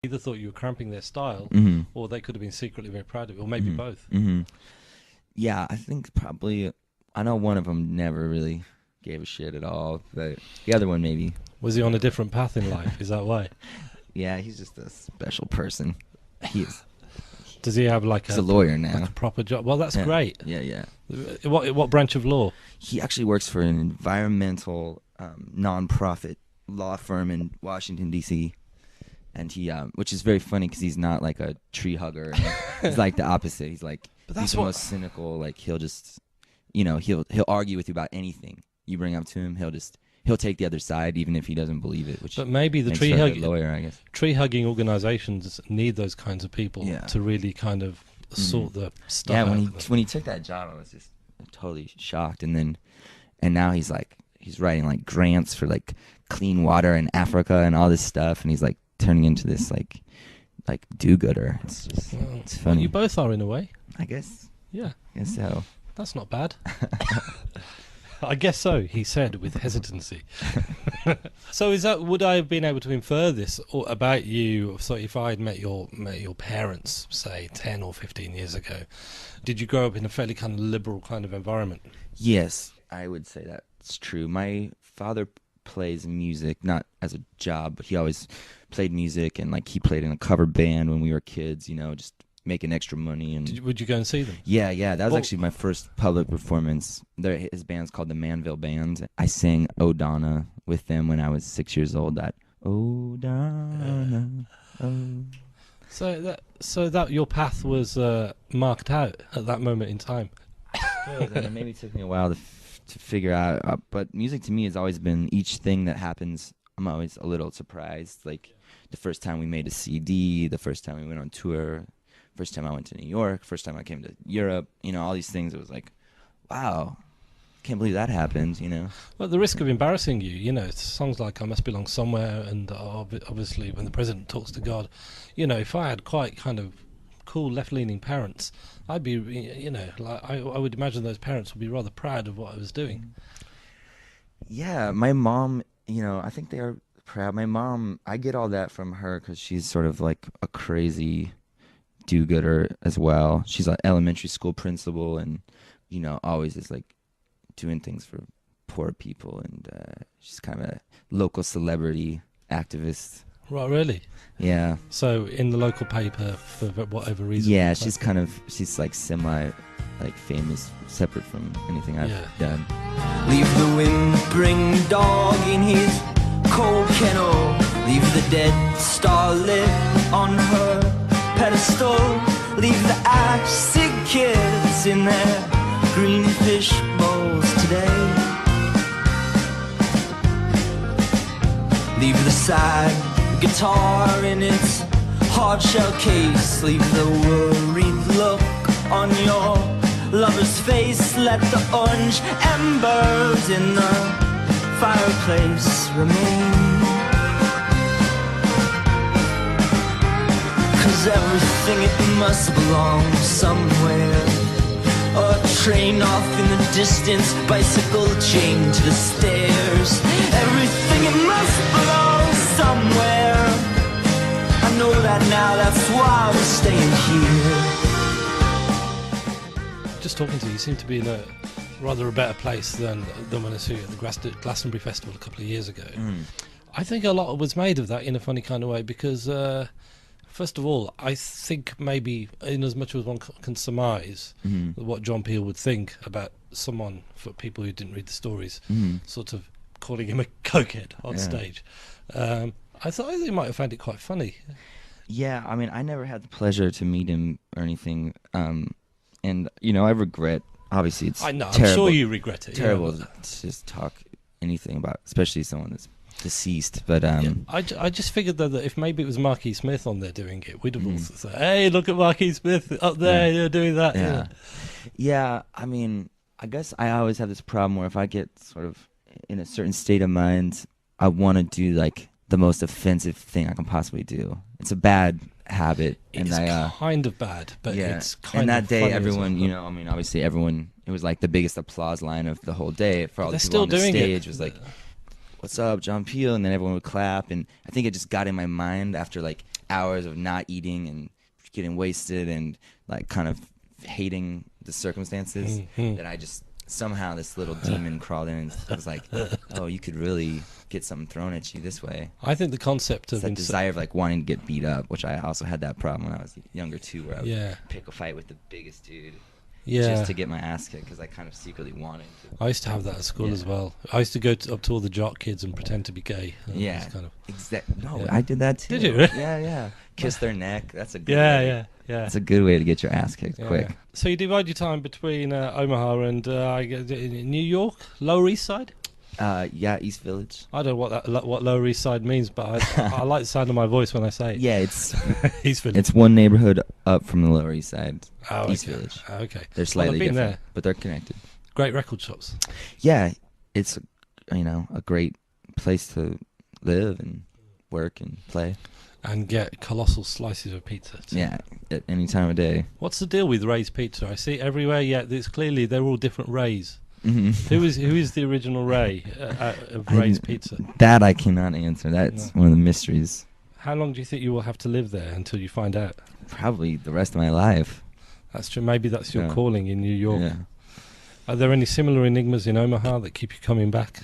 either thought you were cramping their style, or they could have been secretly very proud of it, or maybe both. Yeah, I think probably. I know one of them never really gave a shit at all, but the other one maybe. Was he on a different path in life? Is that why? Yeah, he's just a special person. He is. Does he have like He's a lawyer now. like a proper job? Well, that's great. Yeah. What branch of law? He actually works for an environmental non-profit law firm in Washington, D.C., and he, which is very funny because he's not like a tree hugger. He's like the opposite. He's like, he's the most cynical. Like he'll just, he'll argue with you about anything you bring up to him. He'll take the other side even if he doesn't believe it. Which but maybe the lawyer, I guess. Tree hugging organizations need those kinds of people to really kind of sort the stuff out. Yeah, when he took that job, I was just totally shocked. And now he's writing like grants for like clean water in Africa and all this stuff, and he's like turning into this like do-gooder. It's funny. Well, you both are in a way. I guess. Yeah. I guess so. That's not bad. I guess so, he said with hesitancy. So would I have been able to infer this about you? So if I had met your parents, say 10 or 15 years ago, did you grow up in a fairly kind of liberal kind of environment? Yes, I would say that's true. My father plays music, not as a job, but he always played music, and like he played in a cover band when we were kids, just making extra money. And would you go and see them? Yeah, that was actually my first public performance. His band's called the Manville Band. I sang "Oh Donna" with them when I was 6 years old. That "Oh Donna." So that your path was marked out at that moment in time. Well, it maybe took me a while to figure out, but music to me has always been, each thing that happens, I'm always a little surprised. Like the first time we made a CD, the first time we went on tour, first time I went to New York, first time I came to Europe, all these things. It was like, wow, can't believe that happened, Well, at the risk of embarrassing you, songs like "I Must Belong Somewhere" and obviously "When the President Talks to God," if I had quite kind of cool left-leaning parents, I'd be, like I would imagine those parents would be rather proud of what I was doing. Yeah, my mom, I think they are proud. My mom, I get all that from her because she's sort of like a crazy do-gooder as well. She's an elementary school principal, and always is like doing things for poor people, and she's kind of a local celebrity activist. Right, really? Yeah. So in the local paper for whatever reason. Yeah, she's like semi famous, separate from anything I've done. Leave the whimpering dog in his cold kennel. Leave the dead starlit on her pedestal. Leave the ash-sick kids in their green fish bowls today. Leave the sad guitar in its hard shell case. Leave the worried look on your lover's face. Let the orange embers in the fireplace remain. 'Cause everything, it must belong somewhere. A train off in the distance, bicycle chained to the stairs. Everything, it must belong somewhere. I know that now, that's why we're staying here. Just talking to you, you seem to be in a rather a better place than when I saw you at the Glastonbury Festival a couple of years ago. I think a lot was made of that in a funny kind of way because first of all, I think maybe in as much as one can surmise what John Peel would think about someone, for people who didn't read the stories, sort of calling him a cokehead on stage, I thought he might have found it quite funny. Yeah, I mean, I never had the pleasure to meet him or anything, and I regret. Obviously, it's terrible. I'm sure you regret it. Terrible to just talk anything about, especially someone that's deceased. But I just figured though that if maybe it was Marquis Smith on there doing it, we'd have all said, "Hey, look at Marquis Smith up there, you're doing that." Yeah. I mean, I guess I always have this problem where if I get sort of in a certain state of mind, I want to do like the most offensive thing I can possibly do. It's a bad habit. It's kind of bad, but it's kind and of that day, funny everyone, well. I mean, obviously everyone, it was like the biggest applause line of the whole day for all the They're people on the still doing stage. it. Was like, "What's up, John Peel?" And then everyone would clap, and I think it just got in my mind after like hours of not eating and getting wasted and like kind of hating the circumstances, that I just somehow this little demon crawled in and was like, oh, you could really get something thrown at you this way. I think the concept It's of that desire of like wanting to get beat up, which I also had that problem when I was younger too, where I would pick a fight with the biggest dude. Just to get my ass kicked, because I kind of secretly wanted to. I used to have that at school as well. I used to go up to all the jock kids and pretend to be gay. I did that too. Did you? Yeah. Kiss their neck. That's a good yeah. That's a good way to get your ass kicked quick. So you divide your time between Omaha and New York, Lower East Side? East Village. I don't know what Lower East Side means, but I like the sound of my voice when I say it. Yeah, it's East Village. It's one neighborhood up from the Lower East Side. East Village. Okay. They're slightly different, there. but they're connected. Great record shops. Yeah, it's a great place to live and work and play. And get colossal slices of pizza. Too. Yeah, at any time of day. What's the deal with Ray's Pizza? I see it everywhere. Yeah, it's clearly they're all different Rays. Mm-hmm. Who is the original Ray of Ray's Pizza? That I cannot answer. That's one of the mysteries. How long do you think you will have to live there until you find out? Probably the rest of my life. That's true. Maybe that's your calling in New York. Yeah. Are there any similar enigmas in Omaha that keep you coming back?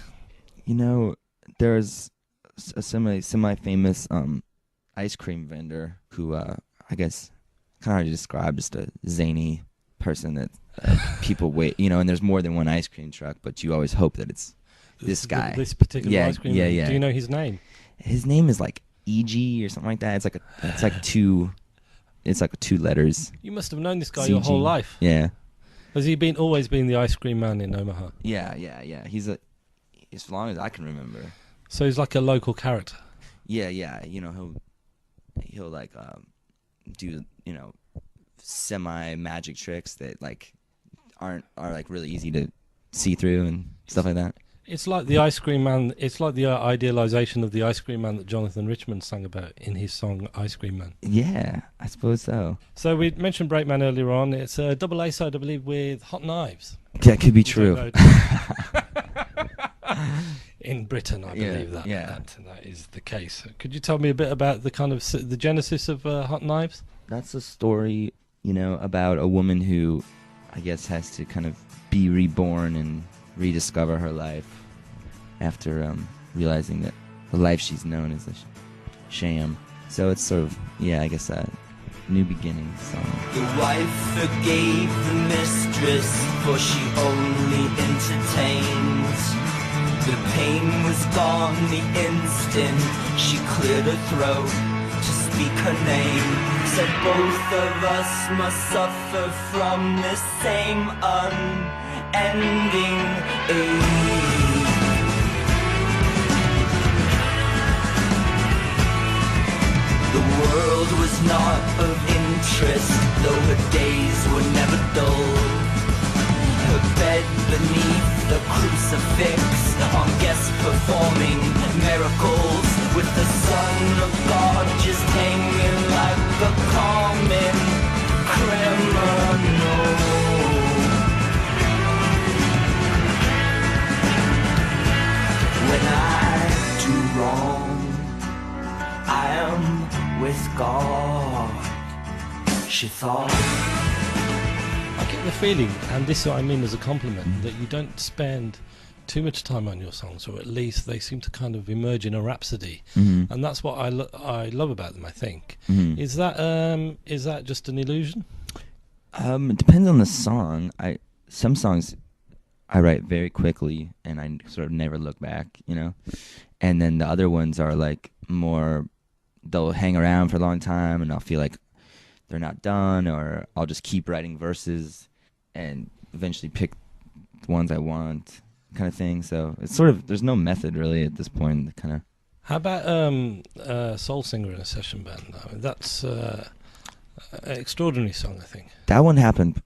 There's a semi-famous ice cream vendor who I guess kind of hard to describe, just a zany person that people wait, and there's more than one ice cream truck, but you always hope that it's this guy. This particular ice cream vendor. Yeah. Do you know his name? His name is like EG or something like that. It's like two letters. You must have known this guy CG. your whole life. Yeah. Has he always been the ice cream man in Omaha? Yeah. He's as long as I can remember. So he's like a local character. Yeah. He'll like do semi magic tricks that like are like really easy to see through and stuff like that. It's like the ice cream man. It's like the idealization of the ice cream man that Jonathan Richman sang about in his song "Ice Cream Man." Yeah, I suppose so. So we mentioned Breakman earlier on. It's a double A side, I believe, with Hot Knives. Yeah, it could be true. In Britain, I believe that is the case. Could you tell me a bit about the kind of the genesis of Hot Knives? That's a story, about a woman who, I guess, has to kind of be reborn and rediscover her life after realizing that the life she's known is a sham. So it's sort of, I guess, a new beginning song. The wife forgave the mistress, for she only entertains. The pain was gone the instant she cleared her throat to speak her name. Said both of us must suffer from the same unending ache. The world was not of interest, though her days were never dull. Her bed beneath the crucifix, on guests performing miracles, with the Son of God just hanging like a common criminal. When I do wrong, I am with God, she thought. I get the feeling, and this I mean as a compliment, that you don't spend too much time on your songs, or at least they seem to kind of emerge in a rhapsody, and that's what I love about them. I think is that just an illusion? It depends on the song. Some songs I write very quickly, and I sort of never look back, and then the other ones are like more. They'll hang around for a long time, and I'll feel like they're not done, or I'll just keep writing verses and eventually pick the ones I want, kind of thing. So it's sort of, there's no method really at this point. Kind of. How about Soul Singer in a Session Band? I mean, that's an extraordinary song, I think. That one happened